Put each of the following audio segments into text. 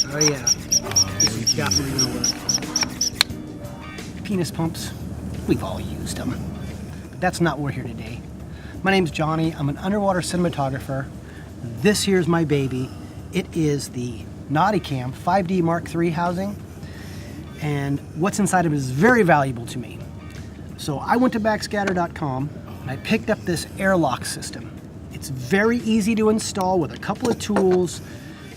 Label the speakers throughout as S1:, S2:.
S1: Oh yeah, this is definitely gonna work. Penis pumps, we've all used them. But that's not why we're here today. My name's Johnny, I'm an underwater cinematographer. This here's my baby. It is the Nauticam 5D Mark III housing, and what's inside of it is very valuable to me. So I went to Backscatter.com and I picked up this airlock system. It's very easy to install with a couple of tools,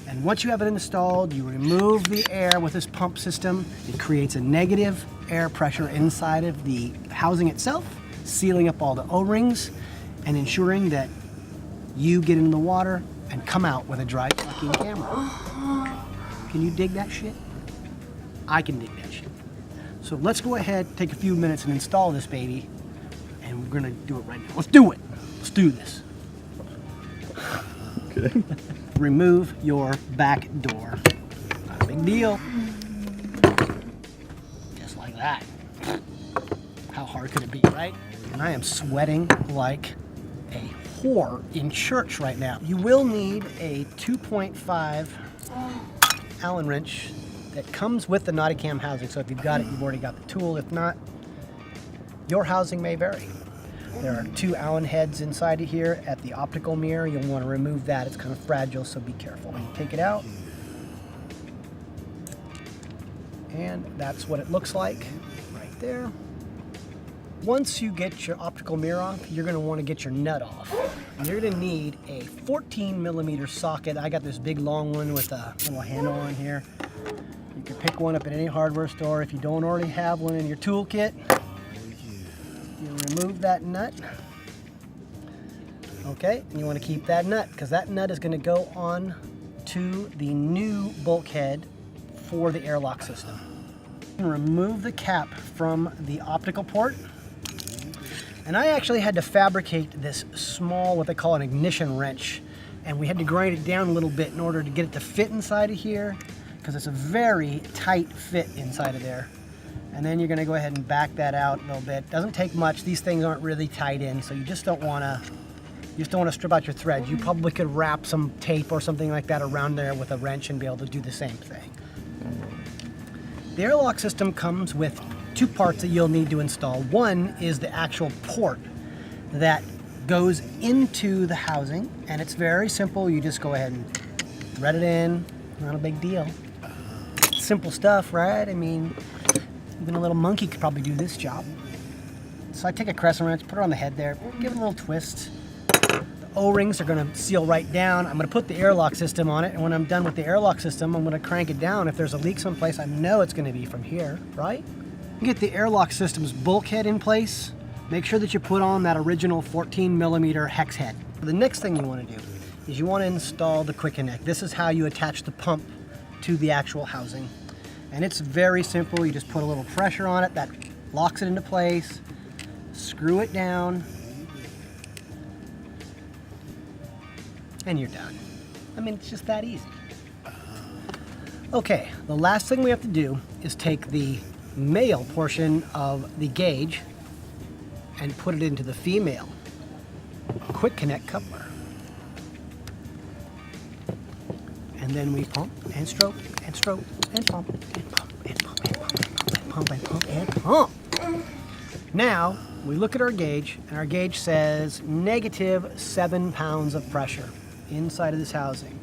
S1: and once you have it installed, you remove the air with this pump system. It creates a negative air pressure inside of the housing itself, sealing up all the O-rings and ensuring that you get in the water and come out with a dry fucking camera. Can you dig that shit? I can dig that shit. So let's go ahead, take a few minutes and install this baby, and we're gonna do it right now. Let's do it. Let's do this.
S2: Okay.
S1: Remove your back door. Not a big deal. Just like that. How hard could it be, right? And I am sweating like a whore in church right now. You will need a 2.5 Allen wrench that comes with the Nauticam housing. So if you've got it, you've already got the tool. If not, your housing may vary. There are 2 Allen heads inside of here at the optical mirror. You'll want to remove that. It's kind of fragile, so be careful. When you take it out, and that's what it looks like right there. Once you get your optical mirror off, you're going to want to get your nut off. And you're going to need a 14mm socket. I got this big long one with a little handle on here. You can pick one up at any hardware store. If you don't already have one in your toolkit, you remove that nut. Okay, and you want to keep that nut because that nut is going to go on to the new bulkhead for the airlock system. Remove the cap from the optical port. And I actually had to fabricate this small, what they call an ignition wrench, and we had to grind it down a little bit in order to get it to fit inside of here, because it's a very tight fit inside of there. And then you're going to go ahead and back that out a little bit. Doesn't take much. These things aren't really tied in, so you just don't want to strip out your threads. You probably could wrap some tape or something like that around there with a wrench and be able to do the same thing. The airlock system comes with 2 parts that you'll need to install. One is the actual port that goes into the housing, and it's very simple. You just go ahead and thread it in. Not a big deal. Simple stuff, right? I mean, even a little monkey could probably do this job. So I take a crescent wrench, put it on the head there, give it a little twist. The O-rings are going to seal right down. I'm going to put the airlock system on it, and when I'm done with the airlock system, I'm going to crank it down. If there's a leak someplace, I know it's going to be from here, right? Get the airlock system's bulkhead in place. Make sure that you put on that original 14mm hex head. The next thing you want to do is you want to install the quick connect. This is how you attach the pump to the actual housing. And it's very simple. You just put a little pressure on it, that locks it into place, screw it down, and you're done. I mean, it's just that easy. Okay, the last thing we have to do is take the male portion of the gauge and put it into the female quick connect coupler. And then we pump and stroke and stroke and pump and pump and pump and pump and pump and pump and pump. Now we look at our gauge, and our gauge says -7 pounds of pressure inside of this housing.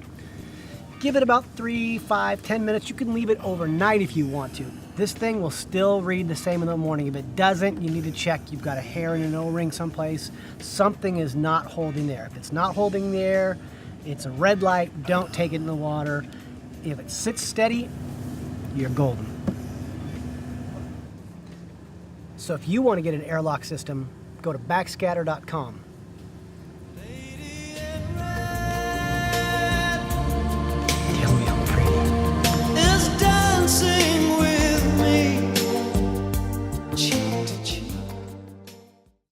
S1: Give it about 3, 5, 10 minutes. You can leave it overnight if you want to. This thing will still read the same in the morning. If it doesn't, you need to check. You've got a hair in an O-ring someplace. Something is not holding there. If it's not holding there, it's a red light. Don't take it in the water. If it sits steady, you're golden. So if you want to get an airlock system, go to backscatter.com.